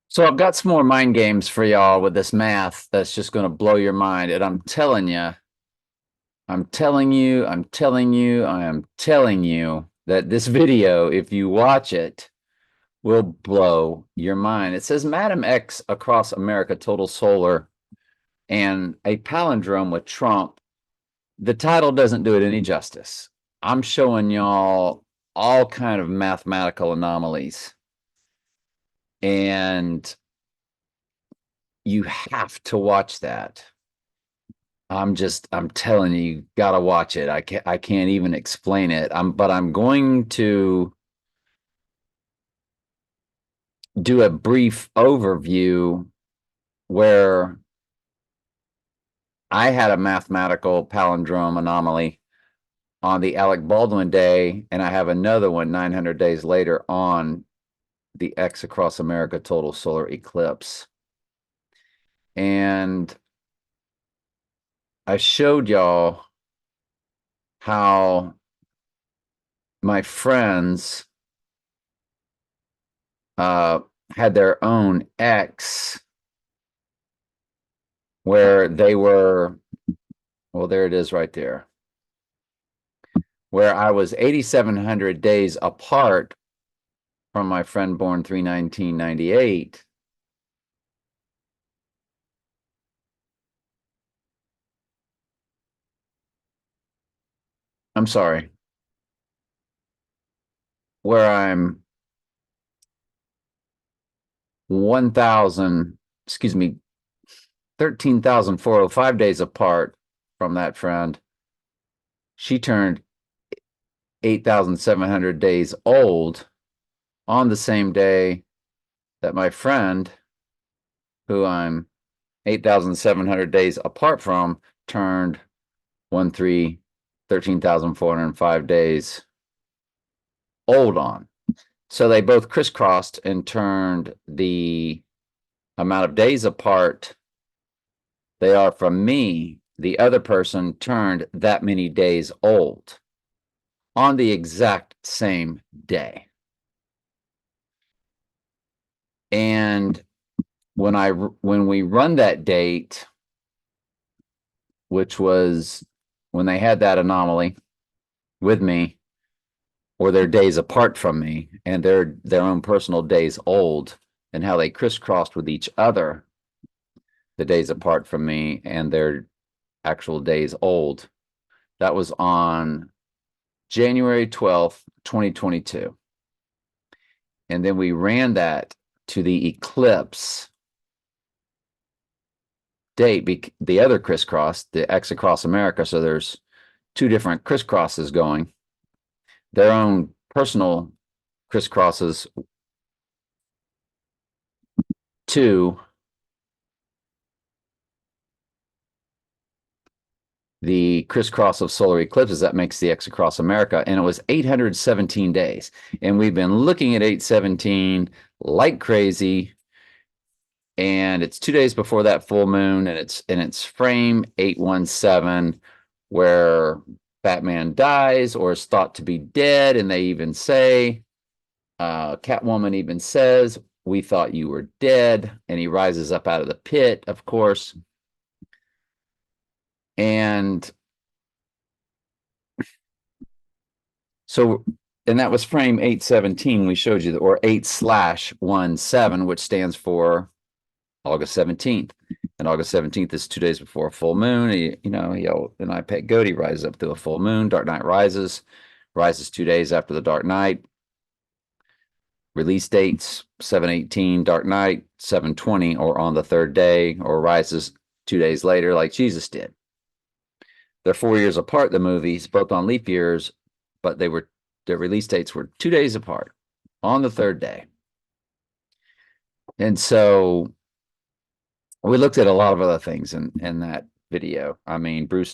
So I've got some more mind games for y'all with this math that's just going to blow your mind. And I'm telling you, I am telling you that this video, if you watch it, will blow your mind. It says Madam X across America, total solar, and a palindrome with Trump. The title doesn't do it any justice. I'm showing y'all all kind of mathematical anomalies, and you have to watch that. I'm telling you, you gotta watch it. I can't even explain it. But I'm going to do a brief overview where I had a mathematical palindrome anomaly on the Alec Baldwin day, and I have another one 900 days later on the X across America total solar eclipse. And I showed y'all how my friends uh, had their own X where they were, well, there it is right there, where I was 8,700 days apart from my friend born 3/19/98. I'm sorry, where I'm 1,000, excuse me, 13,405 days apart from that friend. She turned 8,700 days old on the same day that my friend, who I'm 8,700 days apart from, turned 13,405 days old on. So they both crisscrossed and turned the amount of days apart they are from me. The other person turned that many days old on the exact same day. And when we run that date, which was when they had that anomaly with me, or their days apart from me, and their own personal days old, and how they crisscrossed with each other, the days apart from me and their actual days old. That was on January 12th, 2022. And then we ran that to the eclipse date, the other crisscross, the X across America. So there's two different crisscrosses going, their own personal crisscrosses to the crisscross of solar eclipses that makes the X across America. And it was 817 days. And we've been looking at 817 like crazy. And it's 2 days before that full moon, and it's frame 817, where Batman dies or is thought to be dead, and they even say, Catwoman even says, "We thought you were dead," and he rises up out of the pit, of course. And so, and that was frame 817 we showed you, or 8/17, which stands for August 17th. And August 17th is 2 days before a full moon. An iPad Goatee rises up to a full moon. Dark Knight rises 2 days after the Dark Knight. Release dates 7/18, Dark Knight, 7/20, or on the third day, or rises 2 days later, like Jesus did. They're 4 years apart, the movies, both on leap years, but their release dates were 2 days apart on the third day. And so we looked at a lot of other things in that video. I mean, Bruce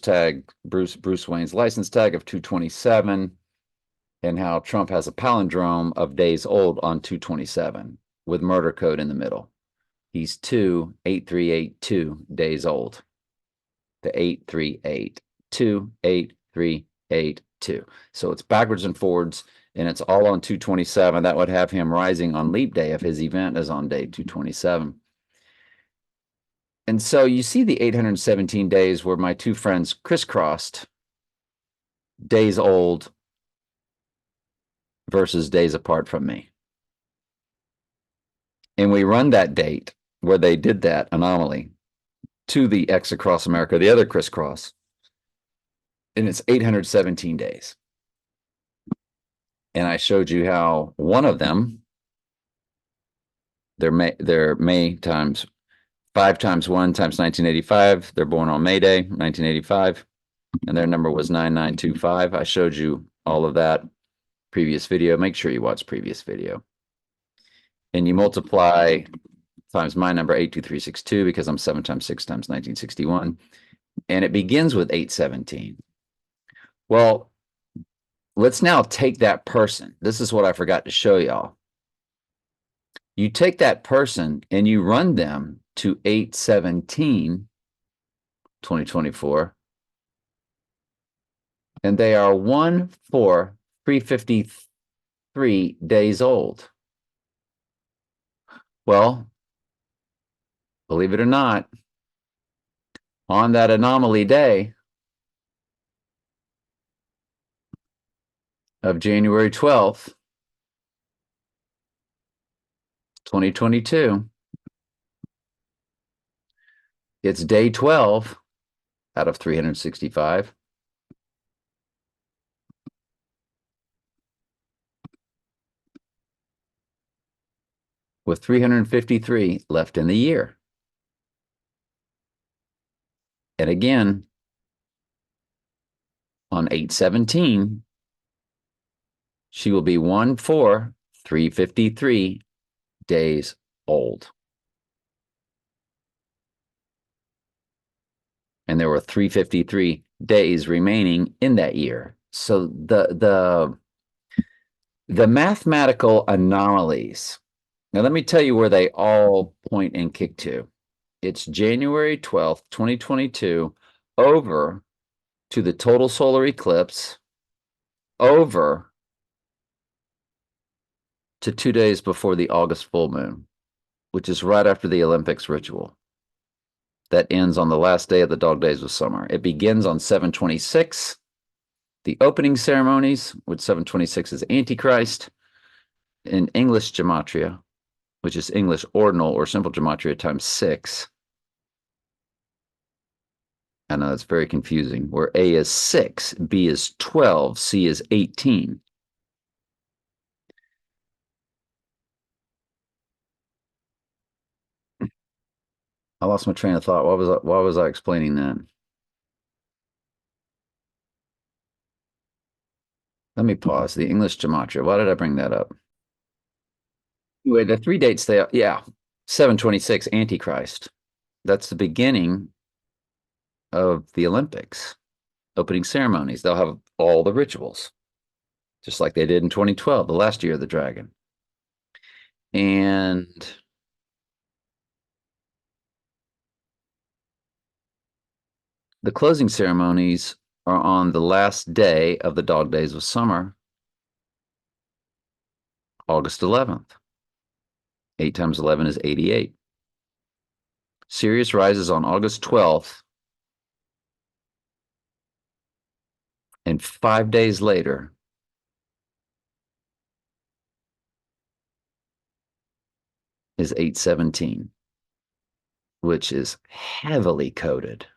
Wayne's license tag of 227, and how Trump has a palindrome of days old on 227 with murder code in the middle. He's 28382 days old. The 838 28382. So it's backwards and forwards. and it's all on 227. That would have him rising on leap day if his event is on day 227. And so you see the 817 days where my two friends crisscrossed days old versus days apart from me. And we run that date where they did that anomaly to the X across America, the other crisscross, and it's 817 days. And I showed you how one of them, their May times 5 times 1 times 1985. They're born on May Day, 1985, and their number was 9925. I showed you all of that previous video. Make sure you watch previous video. And you multiply times my number 82362 because I'm 7 times 6 times 1961. And it begins with 817. Well, let's now take that person. This is what I forgot to show y'all. You take that person and you run them to 817, 2024, and they are 1,4,353 days old. Well, believe it or not, on that anomaly day of January 12th, 2022, it's day 12 out of 365. With 353 left in the year. And again, on 817, she will be 1,4,353 days old. And there were 353 days remaining in that year. So the mathematical anomalies. Now, let me tell you where they all point and kick to. It's January 12th, 2022, over to the total solar eclipse, over to 2 days before the August full moon, which is right after the Olympics ritual. That ends on the last day of the dog days of summer. It begins on 7/26. The opening ceremonies, which 7/26 is Antichrist, in English gematria, which is English ordinal or simple gematria times 6. I know that's very confusing, where A is 6, B is 12, C is 18. I lost my train of thought. Why was I explaining that? Let me pause. The English gematria. Why did I bring that up? Anyway, the 3 dates they, yeah, 7/26 Antichrist. That's the beginning of the Olympics opening ceremonies. They'll have all the rituals, just like they did in 2012, the last year of the dragon. And the closing ceremonies are on the last day of the dog days of summer, August 11th. 8 times 11 is 88. Sirius rises on August 12th, and 5 days later, is 817, which is heavily coded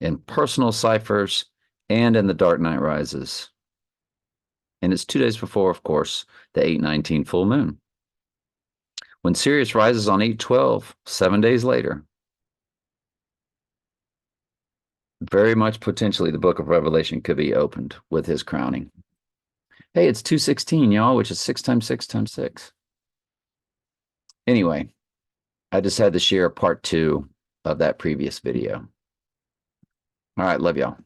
in personal ciphers and in the Dark Knight Rises. And it's 2 days before, of course, the 819 full moon. When Sirius rises on 812, 7 days later, very much potentially the book of Revelation could be opened with his crowning. Hey, it's 216, y'all, which is 6 times 6 times 6. Anyway, I just had to share part 2 of that previous video. All right, love y'all.